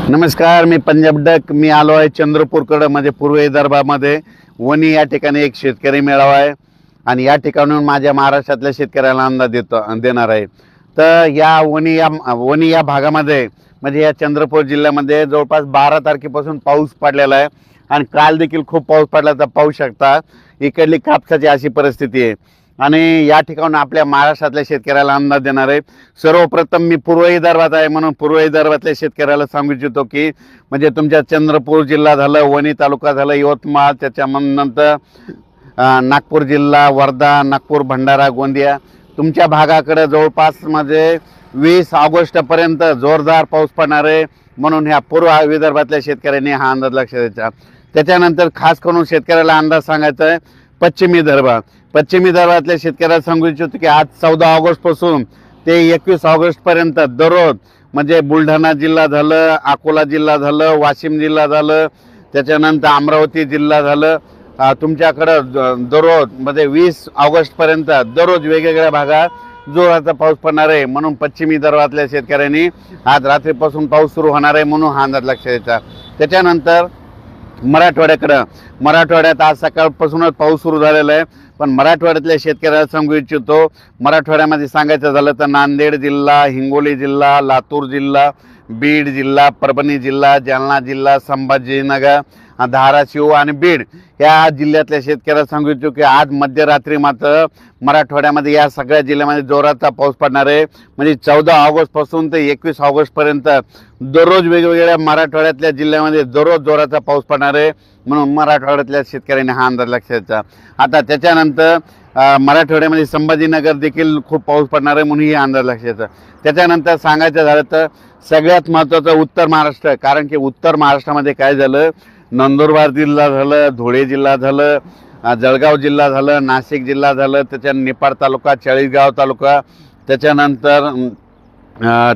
नमस्कार, मी पंजाब डक. मी आलो आहे चंद्रपूरकडे, म्हणजे पूर्व विदर्भामध्ये वणी या ठिकाणी एक शेतकरी मेळावा आहे आणि या ठिकाणून माझ्या महाराष्ट्रातल्या शेतकऱ्याला अंदाज देणार आहे. तर या वणी या भागामध्ये म्हणजे या चंद्रपूर जिल्ह्यामध्ये जवळपास 12 तारखेपासून पाऊस पडलेला आहे आणि काल देखील खूप पाऊस पडला. तर पाहू शकता इकडली कापसाची अशी परिस्थिती आहे आणि या ठिकाणी आपल्या महाराष्ट्रातल्या शेतकऱ्याला अंदाज देणार आहे. सर्वप्रथम मी पूर्व विदर्भात आहे म्हणून पूर्व विदर्भातल्या शेतकऱ्याला सांगू इच्छितो की म्हणजे तुमच्या चंद्रपूर जिल्हा झालं, वणी तालुका झालं, यवतमाळ, त्याच्यानंतर नागपूर जिल्हा, वर्धा, नागपूर, भंडारा, गोंदिया तुमच्या भागाकडे जवळपास म्हणजे 20 ऑगस्टपर्यंत जोरदार पाऊस पडणार आहे. म्हणून ह्या पूर्व विदर्भातल्या शेतकऱ्यांनी हा अंदाज लक्षात द्यायचा. त्याच्यानंतर खास करून शेतकऱ्याला अंदाज सांगायचा आहे पश्चिमी विदर्भातल्या शेतकऱ्याला सांगू इच्छितो की आज 14 ऑगस्टपासून ते 21 ऑगस्टपर्यंत दररोज म्हणजे बुलढाणा जिल्हा झालं, अकोला जिल्हा झालं, वाशिम जिल्हा झालं, त्याच्यानंतर अमरावती जिल्हा झालं, तुमच्याकडं दररोज म्हणजे 20 ऑगस्टपर्यंत दररोज वेगवेगळ्या भागात जोराचा पाऊस पडणार आहे. म्हणून पश्चिमी विदर्भातल्या शेतकऱ्यांनी आज रात्रीपासून पाऊस सुरू होणार आहे म्हणून हा अंदाज लक्षात द्यायचा. त्याच्यानंतर मराठवाड्यात आज सकाळपासूनच पाऊस सुरू झालेला आहे. पण मराठवाड्यातल्या शेतकऱ्याला सांगू इच्छितो, मराठवाड्यामध्ये सांगायचं झालं तर नांदेड जिल्हा, हिंगोली जिल्हा, लातूर जिल्हा, बीड जिल्हा, परभणी जिल्हा, जालना जिल्हा, संभाजीनगर, धाराशिव आणि बीड या जिल्ह्यातल्या शेतकऱ्याला सांगू इच्छितो की आज मध्यरात्री मात्र मराठवाड्यामध्ये या सगळ्या जिल्ह्यामध्ये जोराचा पाऊस पडणार आहे. म्हणजे 14 ऑगस्टपासून ते 21 ऑगस्टपर्यंत दररोज वेगवेगळ्या मराठवाड्यातल्या जिल्ह्यामध्ये दररोज जोराचा पाऊस पडणार आहे. म्हणून मराठवाड्यातल्या शेतकऱ्यांनी हा अंदाज लक्षात द्यायचा. आता त्याच्यानंतर मराठवाड्यामध्ये संभाजीनगर देखील खूप पाऊस पडणार आहे म्हणून ही अंदाज लक्षात द्यायचा. त्याच्यानंतर सांगायचं झालं तर सगळ्यात महत्त्वाचं उत्तर महाराष्ट्र, कारण की उत्तर महाराष्ट्रामध्ये काय झालं, नंदुरबार जिल्हा झालं, धुळे जिल्हा झालं, जळगाव जिल्हा झालं, नाशिक जिल्हा झालं, त्याच्यानंतर निपाड तालुका, चाळीसगाव तालुका,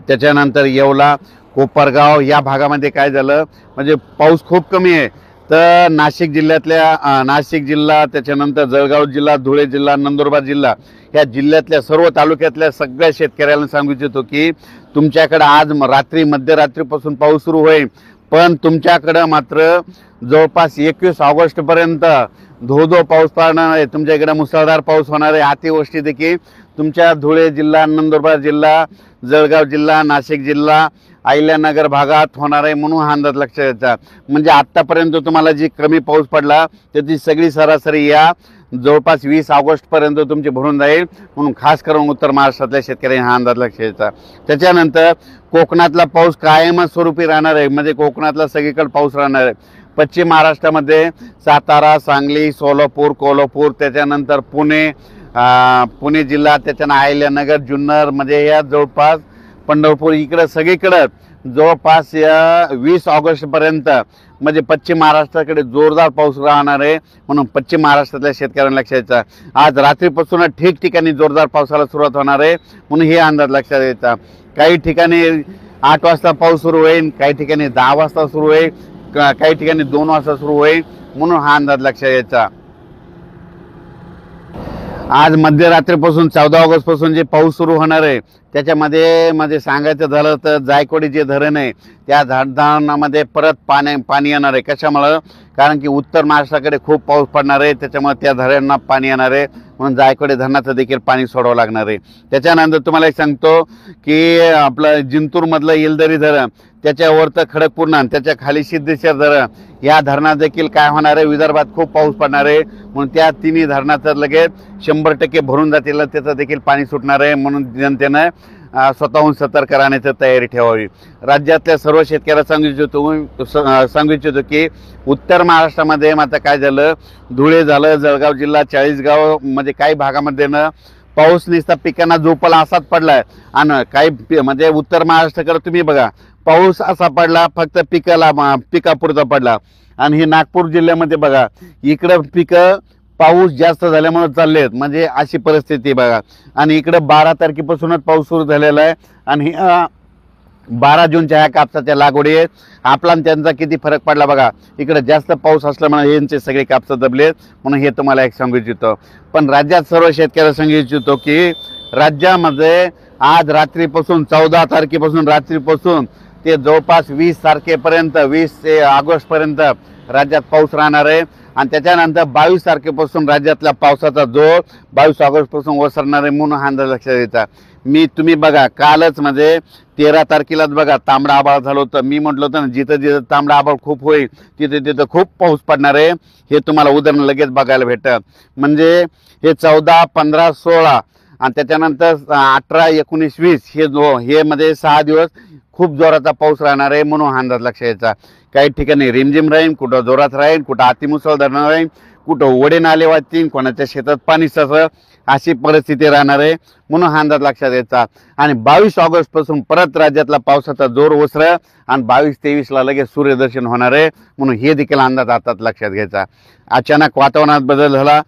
त्याच्यानंतर येवला, कोपरगाव या भागामध्ये काय झालं म्हणजे पाऊस खूप कमी आहे. तर नाशिक जिल्हा, त्याच्यानंतर जळगाव जिल्हा, धुळे जिल्हा, नंदुरबार जिल्हा या जिल्ह्यातल्या सर्व तालुक्यातल्या सगळ्या शेतकऱ्यांना सांगू इच्छितो की तुमच्याकडे आज मध्यरात्रीपासून पाऊस सुरू होईल. पण तुमच्याकडं मात्र जवळपास 21 ऑगस्टपर्यंत धो पाऊस पडणार आहे. तुमच्या इकडे मुसळधार पाऊस होणार आहे. अतिवृष्टी देखील तुमच्या धुळे जिल्हा, नंदुरबार जिल्हा, जळगाव जिल्हा, नाशिक जिल्हा, अहिल्यानगर भागात होणार आहे म्हणून हा अंदाज लक्षात द्यायचा. म्हणजे आत्तापर्यंत तुम्हाला जी कमी पाऊस पडला त्याची सगळी सरासरी या जवळपास 20 ऑगस्टपर्यंत तुमची भरून जाईल. म्हणून खास करून उत्तर महाराष्ट्रातल्या शेतकऱ्यांनी हा अंदाज लक्षात द्यायचा. त्याच्यानंतर कोकणातला पाऊस कायमच स्वरूपी राहणार आहे. म्हणजे कोकणातला सगळीकडे पाऊस राहणार आहे. पश्चिम महाराष्ट्रामध्ये सातारा, सांगली, सोलापूर, कोल्हापूर, त्याच्यानंतर पुणे जिल्हा, त्याच्यानं अहिल्यानगर, जुन्नर म्हणजे या जवळपास पंढरपूर इकडं सगळीकडं जवळपास या 20 ऑगस्टपर्यंत म्हणजे पश्चिम महाराष्ट्राकडे जोरदार पाऊस राहणार आहे. म्हणून पश्चिम महाराष्ट्रातल्या शेतकऱ्यांना लक्षात द्यायचा. आज रात्रीपासून ठिकठिकाणी जोरदार पावसाला सुरुवात होणार आहे म्हणून हे अंदाज लक्षात द्यायचा. काही ठिकाणी 8 वाजता पाऊस सुरू होईल, काही ठिकाणी 10 वाजता सुरू होईल, काही ठिकाणी 2 वाजता सुरू होईल म्हणून हा अंदाज लक्षात द्यायचा. आज मध्यरात्रीपासून 14 ऑगस्टपासून जे पाऊस सुरू होणार आहे त्याच्यामध्ये सांगायचं झालं तर जायकवाडी जे धरण आहे त्या धरणामध्ये परत पाणी येणार आहे. कशामुळं? कारण की उत्तर महाराष्ट्राकडे खूप पाऊस पडणार आहे, त्याच्यामुळे त्या धरणांना पाणी येणार आहे म्हणून जायकवाडी धरणाचं देखील पाणी सोडावं लागणार आहे. त्याच्यानंतर तुम्हाला एक सांगतो की आपलं जिंतूरमधलं येलदरी धरण, त्याच्यावर तर खडकपूर्णा, त्याच्या खाली सिद्धेश्वर धरण या धरणात देखील काय होणार आहे, विदर्भात खूप पाऊस पडणार आहे म्हणून त्या तिन्ही धरणाचं लगेच 100% भरून जातील, त्याचं देखील पाणी सुटणार आहे. म्हणून जनतेनं स्वतःहून सतर्क राहण्याची तयारी ठेवावी. राज्यातल्या सर्व शेतकऱ्याला सांगू इच्छितो की उत्तर महाराष्ट्रामध्ये मात्र काय झालं, धुळे झालं, जळगाव जिल्हा, चाळीसगाव म्हणजे काही भागामध्ये ना पाऊस नुसता पिकांना झोपला असाच पडलाय आणि काही म्हणजे उत्तर महाराष्ट्राकडे तुम्ही बघा पाऊस असा पडला फक्त पिकापुरता पडला. आणि हे नागपूर जिल्ह्यामध्ये बघा इकडं पिकं पाऊस जास्त झाल्यामुळे चाललेत म्हणजे अशी परिस्थिती बघा. आणि इकडं 12 तारखेपासूनच पाऊस सुरू झालेला आहे आणि 12 जूनच्या ह्या कापसाच्या लागवडी आहेत. आपला त्यांचा किती फरक पडला बघा. इकडे जास्त पाऊस असल्यामुळे यांचे सगळे कापसं दबलेत म्हणून हे तुम्हाला एक सांगू इच्छितो. पण राज्यात सर्व शेतकऱ्याला सांगू इच्छितो की राज्यामध्ये आज रात्रीपासून 14 तारखेपासून रात्रीपासून ते जवळपास 20 तारखेपर्यंत 20 ऑगस्टपर्यंत राज्यात पाऊस राहणार आहे आणि त्याच्यानंतर 22 तारखेपासून राज्यातल्या पावसाचा जोर 22 ऑगस्टपासून ओसरणार आहे म्हणून हा अंदाज लक्षात घ्यायचा. तुम्ही बघा कालच म्हणजे 13 तारखेलाच बघा तांबडा आभाळ झालं होतं. मी म्हटलं होतं ना जिथं जिथं तांबडा आभाळ खूप होईल तिथे तिथं खूप पाऊस पडणार आहे. हे तुम्हाला उदाहरण लगेच बघायला भेटतं. म्हणजे हे 14, 15, 16 आणि त्याच्यानंतर 18, 19, 20 हे मध्ये 6 दिवस खूप जोराचा पाऊस राहणार आहे म्हणून हा अंदाज लक्षात घ्यायचा. काही ठिकाणी रिमझिम राहील, कुठं जोरात राहील, कुठं अतिमुसळधार राहील, कुठं ओढे नाले वाहतील, कोणाच्या शेतात पाणी साचलं, अशी परिस्थिती राहणार आहे म्हणून हा अंदाज लक्षात घ्यायचा. आणि 22 ऑगस्टपासून परत राज्यातला पावसाचा जोर ओसरेल आणि 22-23ला लगेच सूर्यदर्शन होणार आहे म्हणून हे देखील अंदाज आता लक्षात घ्यायचा. अचानक वातावरणात बदल झाला